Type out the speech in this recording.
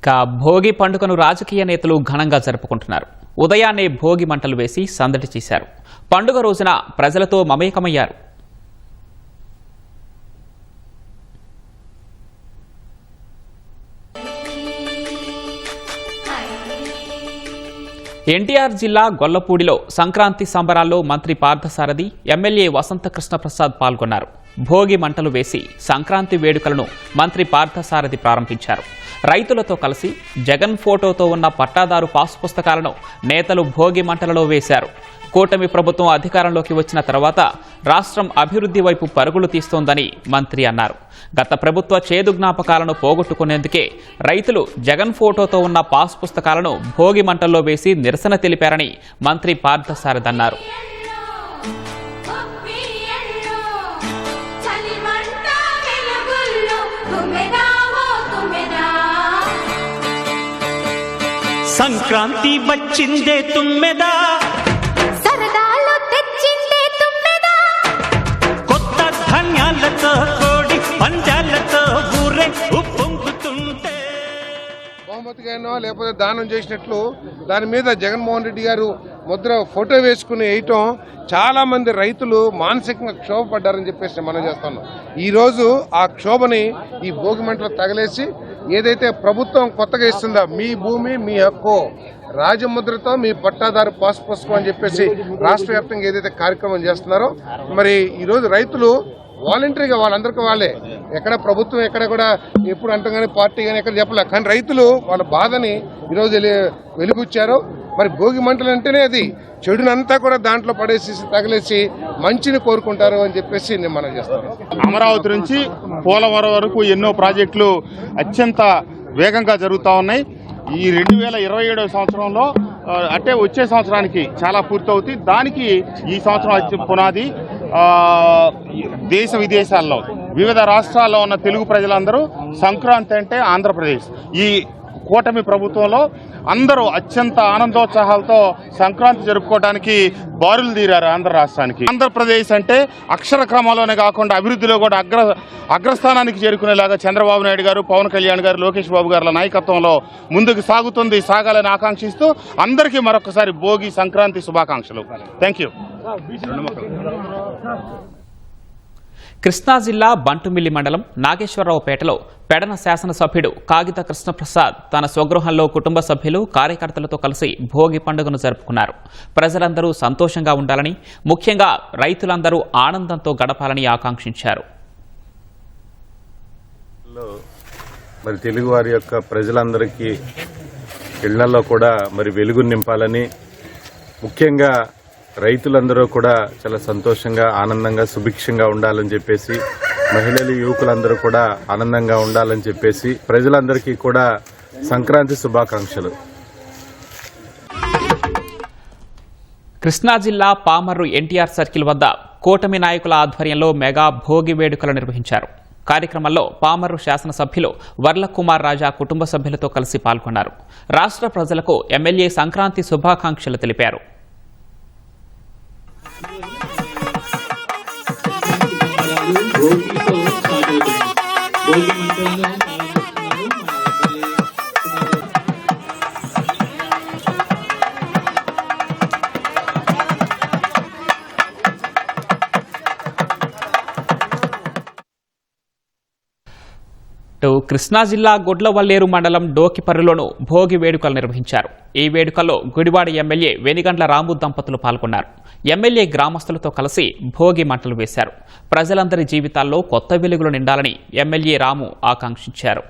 ఇక భోగి పండుగను రాజకీయ నేతలు ఘనంగా జరుపుకుంటున్నారు. ఉదయాన్నే భోగి మంటలు వేసి సందడి చేశారు. పండుగ రోజున ప్రజలతో మమేకమయ్యారు. ఎన్టీఆర్ జిల్లా గొల్లపూడిలో సంక్రాంతి సంబరాల్లో మంత్రి పార్థసారథి, ఎమ్మెల్యే వసంత కృష్ణ ప్రసాద్ పాల్గొన్నారు. భోగి మంటలు వేసి సంక్రాంతి వేడుకలను మంత్రి పార్థసారథి ప్రారంభించారు. రైతులతో కలిసి జగన్ ఫోటోతో ఉన్న పట్టాదారు పాస్ పుస్తకాలను నేతలు భోగి మంటలలో వేశారు. కూటమి ప్రభుత్వం అధికారంలోకి వచ్చిన తర్వాత రాష్ట్రం అభివృద్ధి వైపు పరుగులు తీస్తోందని మంత్రి అన్నారు. గత ప్రభుత్వ చేదు జ్ఞాపకాలను పోగొట్టుకునేందుకే రైతులు జగన్ ఫోటోతో ఉన్న పాస్ పుస్తకాలను భోగి మంటల్లో వేసి నిరసన తెలిపారని మంత్రి పార్థసారథి అన్నారు. సంక్రాంతి వచ్చిందే తుమ్మెదా, సరదాలు తెచ్చిందే తుమ్మెదా, కొత్త ధాన్యాలతో కోడి పంజాలతో ఊరే ఉప్పొంగుతుంటే బహుమతిగానో లేకపోతే దానం చేసినట్లు దాని మీద జగన్మోహన్ రెడ్డి గారు ముద్ర ఫోటో వేసుకుని వేయటం చాలా మంది రైతులు మానసికంగా క్షోభపడ్డారని చెప్పేసి మనం చేస్తున్నాం. ఈ రోజు ఆ క్షోభని ఈ భోగి మంటలు తగలేసి ఏదైతే ప్రభుత్వం కొత్తగా ఇస్తుందో మీ భూమి మీ హక్కు రాజముద్రతో మీ పట్టాదారు పాస్ పుస్తకం అని చెప్పేసి రాష్ట్ర వ్యాప్తంగా ఏదైతే కార్యక్రమం చేస్తున్నారో మరి ఈ రోజు రైతులు వాలంటరీగా వాళ్ళందరికీ వాళ్ళే, ఎక్కడ ప్రభుత్వం ఎక్కడ కూడా ఎప్పుడు అంటాం కానీ పార్టీ కానీ ఎక్కడ చెప్పలే, కానీ రైతులు వాళ్ళ బాధని ఈరోజు వెలుగుచ్చారు. మరి భోగి మంటలు అంటేనే అది చెడునంతా కూడా దాంట్లో పడేసి తగిలేసి మంచిని కోరుకుంటారు అని చెప్పేసి నేను మనం చేస్తాను. అమరావతి నుంచి పోలవరం వరకు ఎన్నో ప్రాజెక్టులు అత్యంత వేగంగా జరుగుతూ ఉన్నాయి. ఈ 2027 సంవత్సరంలో అంటే వచ్చే సంవత్సరానికి చాలా పూర్తవుతుంది. దానికి ఈ సంవత్సరం పునాది దేశ విదేశాల్లో వివిధ రాష్ట్రాల్లో ఉన్న తెలుగు ప్రజలందరూ సంక్రాంతి అంటే ఆంధ్రప్రదేశ్, ఈ కూటమి ప్రభుత్వంలో అందరూ అత్యంత ఆనందోత్సాహాలతో సంక్రాంతి జరుపుకోవడానికి బారులు తీరారు ఆంధ్ర రాష్ట్రానికి. ఆంధ్రప్రదేశ్ అంటే అక్షర క్రమంలోనే కాకుండా అభివృద్ధిలో కూడా అగ్రస్థానానికి చేరుకునేలాగా చంద్రబాబు నాయుడు గారు, పవన్ కళ్యాణ్ గారు, లోకేష్ బాబు గారుల నాయకత్వంలో ముందుకు సాగాలని ఆకాంక్షిస్తూ అందరికీ మరొకసారి భోగి సంక్రాంతి శుభాకాంక్షలు. Thank you. కృష్ణా జిల్లా బంటుమిల్లి మండలం నాగేశ్వరరావుపేటలో పెడన శాసనసభ్యుడు కాగిత కృష్ణప్రసాద్ తన స్వగృహంలో కుటుంబ సభ్యులు, కార్యకర్తలతో కలిసి భోగి పండుగను జరుపుకున్నారు. ప్రజలందరూ సంతోషంగా ఉండాలని, ముఖ్యంగా రైతులందరూ ఆనందంతో గడపాలని ఆకాంక్షించారు. మరి తెలుగు వారి యొక్క ప్రజలందరికీ ఇళ్లలో కూడా మరి వెలుగు నింపాలని, ముఖ్యంగా రైతులందరూ కూడా చాలా సంతోషంగా ఆనందంగా సుభిక్షంగా ఉండాలని చెప్పేసి, మహిళలు యువకులందరూ కూడా ఆనందంగా ఉండాలని చెప్పేసి ప్రజలందరికీ కూడా సంక్రాంతి శుభాకాంక్షలు. కృష్ణా జిల్లా పామర్రు ఎన్టీఆర్ సర్కిల్ వద్ద కూటమి నాయకుల ఆధ్వర్యంలో మెగా భోగి వేడుకలు నిర్వహించారు. కార్యక్రమంలో పామర్రు శాసనసభ్యులు వర్లకుమార్ రాజా కుటుంబ సభ్యులతో కలిసి పాల్గొన్నారు. రాష్ట్ర ప్రజలకు ఎమ్మెల్యే సంక్రాంతి శుభాకాంక్షలు తెలిపారు. కృష్ణా జిల్లా గుడ్లవల్లేరు మండలం డోకిపర్రులోనూ భోగి వేడుకలు నిర్వహించారు. ఈ వేడుకల్లో గుడివాడ ఎమ్మెల్యే వెనిగండ్ల రాము దంపతులు పాల్గొన్నారు. ఎమ్మెల్యే గ్రామస్తులతో కలిసి భోగి మంటలు వేశారు. ప్రజలందరి జీవితాల్లో కొత్త వెలుగులు నిండాలని ఎమ్మెల్యే రాము ఆకాంక్షించారు.